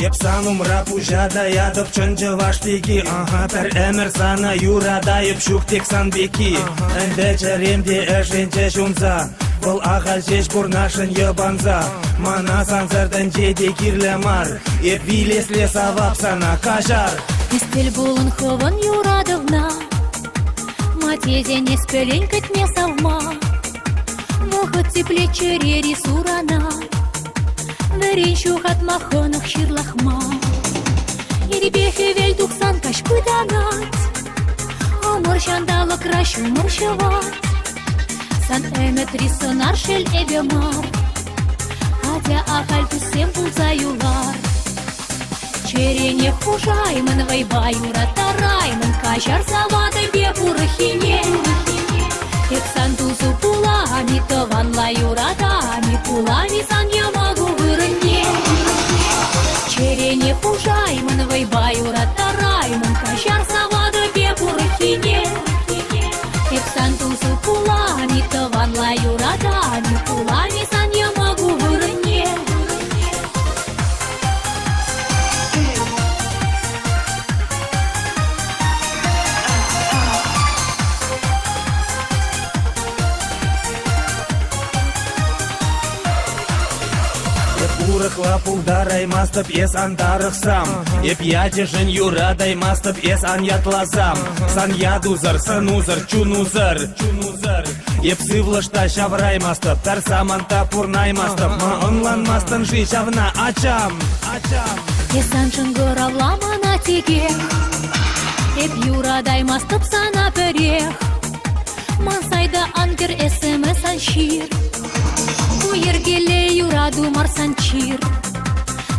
Епсанум рапужада ядып чынжы ваштеги. Пер эмер сана юрадайып шуктек санбеки. Энде черемде эшенче шумза. Бұл ағал жеш бұрнашын ебанза. Мана санзырдың жеде кирлемар. Еп вилесле савап сана кажар. Эстел булын ховын юрадывна. Матезе не спелень кытне савма. Вохот тепле черери сурана. Верен шухат махонах ширлахма. Еребехе вель тухсан каш пыданат. Омор шандало крашу моршеват. Сан эметри сонар шел эбемар. Хотя ахаль тусем пулзаюлар. Черене хужаймын вайбаюра тараймын. Кажар завады бепурахине. Эксан тузу пулами тованла юрадами. Пулами сан я могу вырынне. Черене хужаймын вайбаюра тараймын. Кажар завады бепурахине. Эксан тузу пулами тованла юрадами. Пулами сан я могу вырынне. Урықла пулдарай мастып ес андарықсам. Еп ятежын юрадай мастып ес ан ятлазам. Сан ядузыр, сан узыр, чун узыр. Еп сывлышта шаврай мастып, тар саманта пурнай мастып. Ма онлан мастын жи шавна ачам. Есан чынгырала мана тегех. Еп юрадай мастып сана перех. Мансайда ангер смс аншир. Ергеле юраду марсанчир.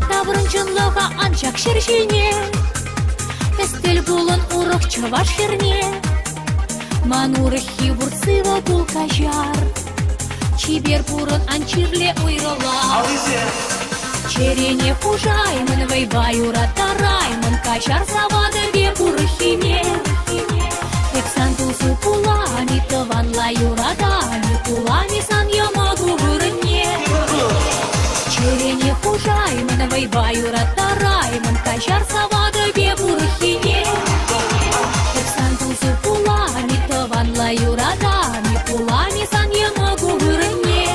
Таврынчынлыға анчак шершене. Эстел булын урық чываш херне. Манурыхи бурсыва бул кажар. Чибер бурын анчирле уйрыла. Черене хужаймын вайбаюра тараймын. Кажар завады бепурыхине. Эксан тузу пулами тыванла юрадами. Пулами сан я могу вырынне. Черене хужаймын вайбаюра тараймын. Кажар завады бепурыхине. Эксан тузу пулами тыванла юрадами. Пулами сан я могу вырынне.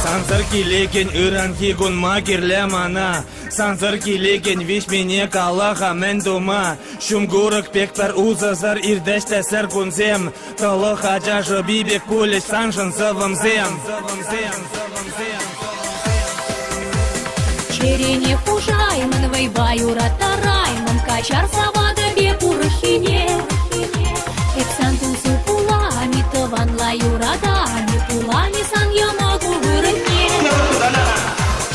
Санзыр килеген ыран кигун магирле мана. Санзыр килеген виш мене калаха мен дума. Шумгурык пектар узазар ирдеште сер кунзем. Талыха жажы бибек пулеш санжын зывымзем. Черене хужаймын вайбаюра тараймын. Кажар завады бепурыхине. Эксан тузу пулами тыванла юрадами. Пулами сан я могу вырынне.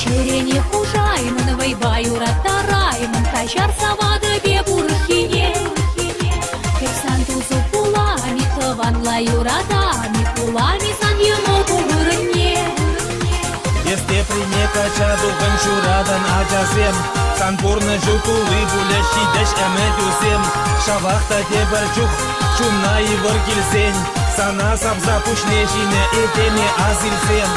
Черене хужаймын вайбаюра тараймын. Кажар завады бепурыхине. Эксан тузу пулами тыванла юрадами. Пулами сан я могу вырынне. Есте прине качаду гончурадан ачасем. Сан бурны жукулы булящи деш эмедюсем. Шавахта тебер чух, чумна и выргильсень. Сана сабза пушнежине этеме азильсем.